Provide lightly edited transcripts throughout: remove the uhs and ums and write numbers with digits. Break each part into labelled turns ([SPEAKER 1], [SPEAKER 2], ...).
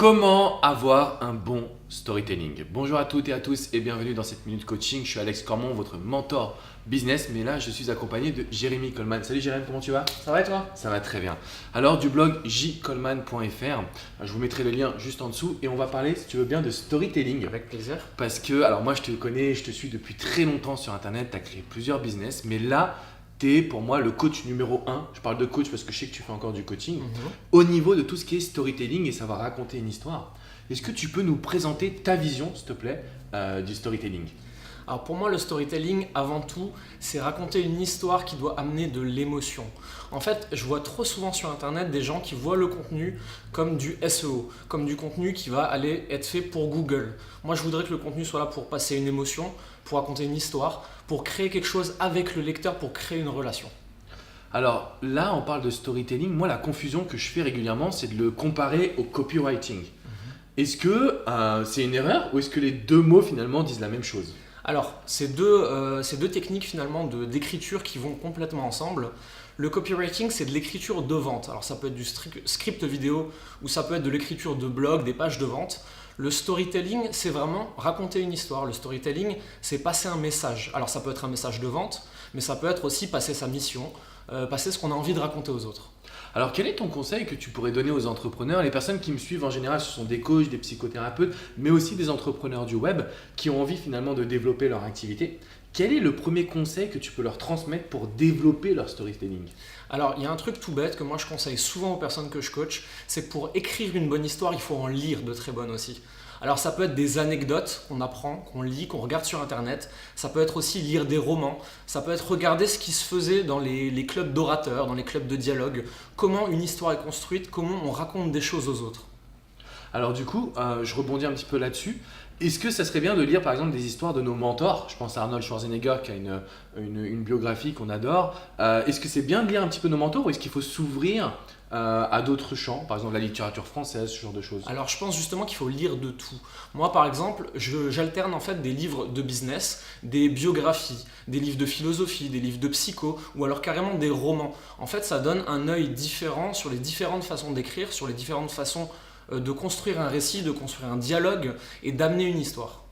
[SPEAKER 1] Comment avoir un bon storytelling? Bonjour à toutes et à tous et bienvenue dans cette minute coaching. Je suis Alex Cormon, votre mentor business, mais là je suis accompagné de Jérémy Coleman. Salut Jérémy, comment tu vas?
[SPEAKER 2] Ça va et toi?
[SPEAKER 1] Ça va très bien. Alors du blog jcoleman.fr, je vous mettrai le lien juste en dessous et on va parler, si tu veux bien, de storytelling.
[SPEAKER 2] Avec plaisir.
[SPEAKER 1] Parce que, alors moi je te connais, je te suis depuis très longtemps sur internet, tu as créé plusieurs business, mais là tu es pour moi le coach numéro 1. Je parle de coach parce que je sais que tu fais encore du coaching. Au niveau de tout ce qui est storytelling et savoir raconter une histoire. Est-ce que tu peux nous présenter ta vision, s'il te plaît, du storytelling?
[SPEAKER 2] Alors pour moi, le storytelling, avant tout, c'est raconter une histoire qui doit amener de l'émotion. En fait, je vois trop souvent sur Internet des gens qui voient le contenu comme du SEO, comme du contenu qui va aller être fait pour Google. Moi, je voudrais que le contenu soit là pour passer une émotion, pour raconter une histoire, pour créer quelque chose avec le lecteur, pour créer une relation.
[SPEAKER 1] Alors là, on parle de storytelling. Moi, la confusion que je fais régulièrement, c'est de le comparer au copywriting. Est-ce que c'est une erreur ou est-ce que les deux mots finalement disent la même chose?
[SPEAKER 2] Alors, c'est deux techniques finalement d'écriture qui vont complètement ensemble. Le copywriting, c'est de l'écriture de vente. Alors, ça peut être du script vidéo ou ça peut être de l'écriture de blog, des pages de vente. Le storytelling, c'est vraiment raconter une histoire. Le storytelling, c'est passer un message. Alors, ça peut être un message de vente, mais ça peut être aussi passer sa mission, passer ce qu'on a envie de raconter aux autres.
[SPEAKER 1] Alors, quel est ton conseil que tu pourrais donner aux entrepreneurs? Les personnes qui me suivent en général, ce sont des coachs, des psychothérapeutes, mais aussi des entrepreneurs du web qui ont envie finalement de développer leur activité. Quel est le premier conseil que tu peux leur transmettre pour développer leur storytelling?
[SPEAKER 2] Alors, il y a un truc tout bête que moi je conseille souvent aux personnes que je coach, c'est que pour écrire une bonne histoire, il faut en lire de très bonnes aussi. Alors ça peut être des anecdotes qu'on apprend, qu'on lit, qu'on regarde sur internet. Ça peut être aussi lire des romans. Ça peut être regarder ce qui se faisait dans les clubs d'orateurs, dans les clubs de dialogue. Comment une histoire est construite, comment on raconte des choses aux autres.
[SPEAKER 1] Alors du coup, je rebondis un petit peu là-dessus. Est-ce que ça serait bien de lire par exemple des histoires de nos mentors? Je pense à Arnold Schwarzenegger qui a une biographie qu'on adore. Est-ce que c'est bien de lire un petit peu nos mentors ou est-ce qu'il faut s'ouvrir à d'autres champs, par exemple la littérature française, ce genre de choses?
[SPEAKER 2] Alors je pense justement qu'il faut lire de tout. Moi par exemple, j'alterne en fait des livres de business, des biographies, des livres de philosophie, des livres de psycho ou alors carrément des romans. En fait ça donne un œil différent sur les différentes façons d'écrire, sur les différentes façons de construire un récit, de construire un dialogue et d'amener une histoire.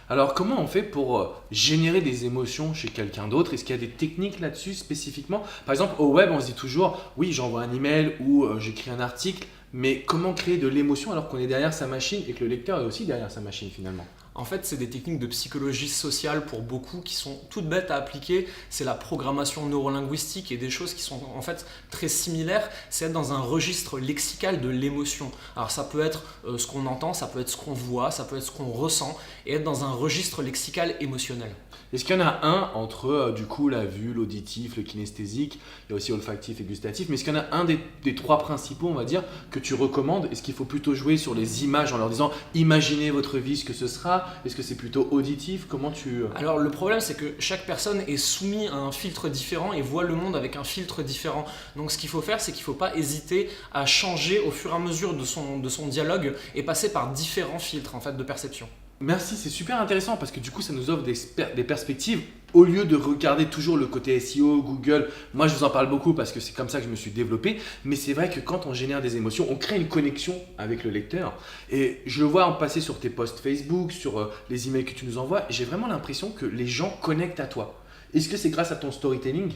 [SPEAKER 1] Alors comment on fait pour générer des émotions chez quelqu'un d'autre? Est-ce qu'il y a des techniques là-dessus spécifiquement? Par exemple au web on se dit toujours oui j'envoie un email ou j'écris un article, mais comment créer de l'émotion alors qu'on est derrière sa machine et que le lecteur est aussi derrière sa machine finalement?
[SPEAKER 2] En fait, c'est des techniques de psychologie sociale pour beaucoup qui sont toutes bêtes à appliquer. C'est la programmation neurolinguistique et des choses qui sont en fait très similaires. C'est être dans un registre lexical de l'émotion. Alors ça peut être ce qu'on entend, ça peut être ce qu'on voit, ça peut être ce qu'on ressent et être dans un registre lexical émotionnel.
[SPEAKER 1] Est-ce qu'il y en a un entre du coup la vue, l'auditif, le kinesthésique, il y a aussi olfactif et gustatif, mais est-ce qu'il y en a un des trois principaux, on va dire, que tu recommandes? Est-ce qu'il faut plutôt jouer sur les images en leur disant imaginez votre vie, ce que ce sera? Est-ce que c'est plutôt auditif? Comment tu...
[SPEAKER 2] Alors le problème c'est que chaque personne est soumise à un filtre différent et voit le monde avec un filtre différent. Donc ce qu'il faut faire c'est qu'il ne faut pas hésiter à changer au fur et à mesure de son dialogue et passer par différents filtres en fait de perception.
[SPEAKER 1] Merci, c'est super intéressant parce que du coup ça nous offre des perspectives au lieu de regarder toujours le côté SEO, Google. Moi je vous en parle beaucoup parce que c'est comme ça que je me suis développé, mais c'est vrai que quand on génère des émotions, on crée une connexion avec le lecteur et je le vois en passer sur tes posts Facebook, sur les emails que tu nous envoies, j'ai vraiment l'impression que les gens connectent à toi. Est-ce que c'est grâce à ton storytelling?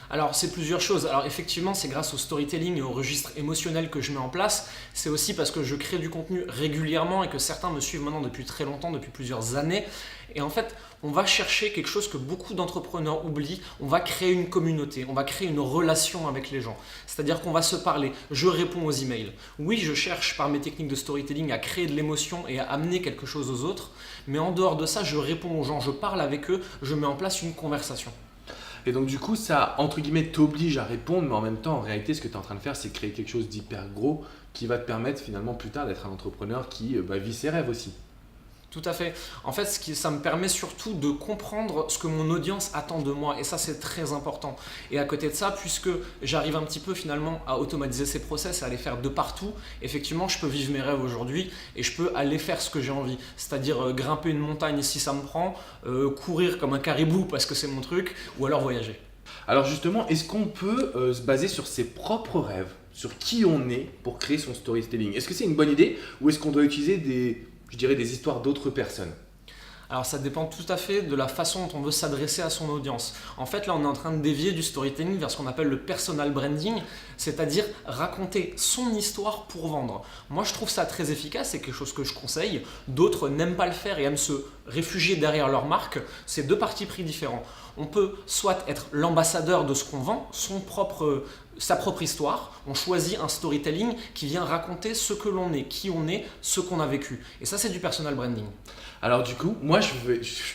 [SPEAKER 2] Alors c'est plusieurs choses. Alors effectivement c'est grâce au storytelling et au registre émotionnel que je mets en place. C'est aussi parce que je crée du contenu régulièrement et que certains me suivent maintenant depuis très longtemps, depuis plusieurs années. Et en fait on va chercher quelque chose que beaucoup d'entrepreneurs oublient. On va créer une communauté, on va créer une relation avec les gens. C'est-à-dire qu'on va se parler. Je réponds aux emails. Oui, je cherche par mes techniques de storytelling à créer de l'émotion et à amener quelque chose aux autres. Mais en dehors de ça, je réponds aux gens, je parle avec eux, je mets en place une conversation.
[SPEAKER 1] Et donc du coup, ça, entre guillemets, t'oblige à répondre, mais en même temps, en réalité, ce que tu es en train de faire, c'est créer quelque chose d'hyper gros qui va te permettre finalement plus tard d'être un entrepreneur qui vit ses rêves aussi.
[SPEAKER 2] Tout à fait. En fait, ça me permet surtout de comprendre ce que mon audience attend de moi. Et ça, c'est très important. Et à côté de ça, puisque j'arrive un petit peu finalement à automatiser ces process, à les faire de partout, effectivement, je peux vivre mes rêves aujourd'hui et je peux aller faire ce que j'ai envie. C'est-à-dire grimper une montagne si ça me prend, courir comme un caribou parce que c'est mon truc, ou alors voyager.
[SPEAKER 1] Alors justement, est-ce qu'on peut se baser sur ses propres rêves, sur qui on est pour créer son storytelling. Est-ce que c'est une bonne idée ou est-ce qu'on doit utiliser des histoires d'autres personnes?
[SPEAKER 2] Alors ça dépend tout à fait de la façon dont on veut s'adresser à son audience. En fait, là, on est en train de dévier du storytelling vers ce qu'on appelle le personal branding, c'est-à-dire raconter son histoire pour vendre. Moi, je trouve ça très efficace, c'est quelque chose que je conseille. D'autres n'aiment pas le faire et aiment se réfugier derrière leur marque. C'est deux partis pris différents. On peut soit être l'ambassadeur de ce qu'on vend, sa propre histoire. On choisit un storytelling qui vient raconter ce que l'on est, qui on est, ce qu'on a vécu. Et ça, c'est du personal branding.
[SPEAKER 1] Alors du coup, moi je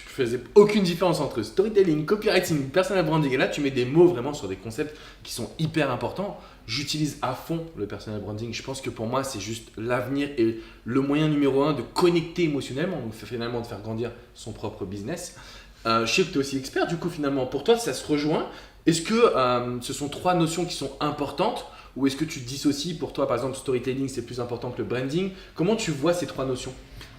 [SPEAKER 1] faisais aucune différence entre storytelling, copywriting, personal branding. Et là, tu mets des mots vraiment sur des concepts qui sont hyper importants. J'utilise à fond le personal branding. Je pense que pour moi, c'est juste l'avenir et le moyen numéro 1 de connecter émotionnellement, donc finalement de faire grandir son propre business. Je sais que tu es aussi expert, du coup finalement, pour toi, ça se rejoint. Est-ce que ce sont trois notions qui sont importantes ou est-ce que tu dissocies pour toi, par exemple, storytelling, c'est plus important que le branding? Comment tu vois ces trois notions?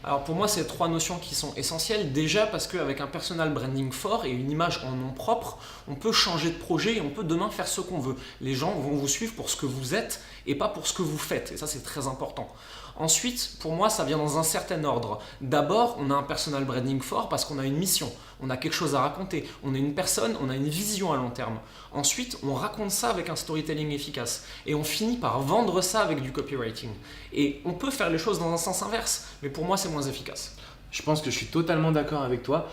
[SPEAKER 2] Alors pour moi, c'est trois notions qui sont essentielles. Déjà parce qu'avec un personal branding fort et une image en nom propre, on peut changer de projet et on peut demain faire ce qu'on veut. Les gens vont vous suivre pour ce que vous êtes et pas pour ce que vous faites. Et ça, c'est très important. Ensuite, pour moi, ça vient dans un certain ordre. D'abord, on a un personal branding fort parce qu'on a une mission, on a quelque chose à raconter, on est une personne, on a une vision à long terme. Ensuite, on raconte ça avec un storytelling efficace et on finit par vendre ça avec du copywriting. Et on peut faire les choses dans un sens inverse, mais pour moi, c'est moins efficace.
[SPEAKER 1] Je pense que je suis totalement d'accord avec toi.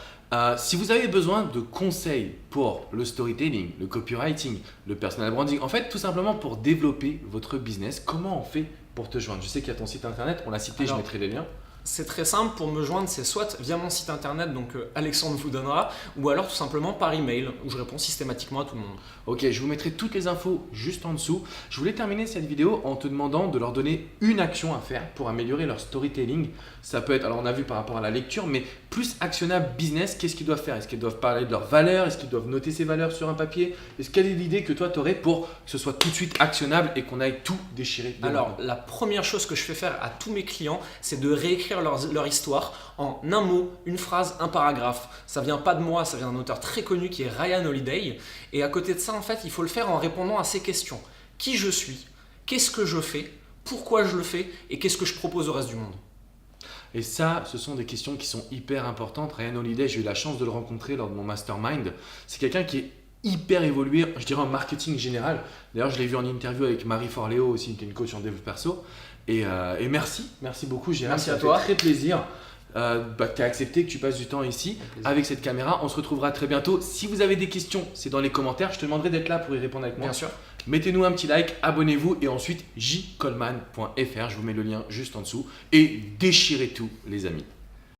[SPEAKER 1] Si vous avez besoin de conseils pour le storytelling, le copywriting, le personal branding, en fait, tout simplement pour développer votre business, comment on fait pour te joindre? Je sais qu'il y a ton site internet, on l'a cité, je mettrai les liens.
[SPEAKER 2] C'est très simple, pour me joindre, c'est soit via mon site internet, donc Alexandre vous donnera, ou alors tout simplement par email, où je réponds systématiquement à tout le monde.
[SPEAKER 1] Ok, je vous mettrai toutes les infos juste en dessous. Je voulais terminer cette vidéo en te demandant de leur donner une action à faire pour améliorer leur storytelling. Ça peut être, alors on a vu par rapport à la lecture, mais plus actionnable business, qu'est-ce qu'ils doivent faire? Est-ce qu'ils doivent parler de leurs valeurs? Est-ce qu'ils doivent noter ces valeurs sur un papier? Quelle est l'idée que toi tu aurais pour que ce soit tout de suite actionnable et qu'on aille tout déchirer?
[SPEAKER 2] Alors, la première chose que je fais faire à tous mes clients, c'est de réécrire leur histoire en un mot, une phrase, un paragraphe. Ça vient pas de moi, ça vient d'un auteur très connu qui est Ryan Holiday. Et à côté de ça, en fait, il faut le faire en répondant à ces questions. Qui je suis? Qu'est-ce que je fais? Pourquoi je le fais? Et qu'est-ce que je propose au reste du monde?
[SPEAKER 1] Et ça, ce sont des questions qui sont hyper importantes. Ryan Holiday, j'ai eu la chance de le rencontrer lors de mon mastermind. C'est quelqu'un qui est hyper évolué, je dirais en marketing général. D'ailleurs, je l'ai vu en interview avec Marie Forleo aussi, qui est une coach en développement perso. Et merci beaucoup Gérard.
[SPEAKER 2] Merci à
[SPEAKER 1] ça
[SPEAKER 2] toi.
[SPEAKER 1] fait très plaisir que tu as accepté que tu passes du temps ici avec cette caméra. On se retrouvera très bientôt. Si vous avez des questions, c'est dans les commentaires. Je te demanderai d'être là pour y répondre avec moi.
[SPEAKER 2] Bien sûr.
[SPEAKER 1] Mettez-nous un petit like, abonnez-vous et ensuite jcolman.fr. Je vous mets le lien juste en dessous. Et déchirez tout les amis.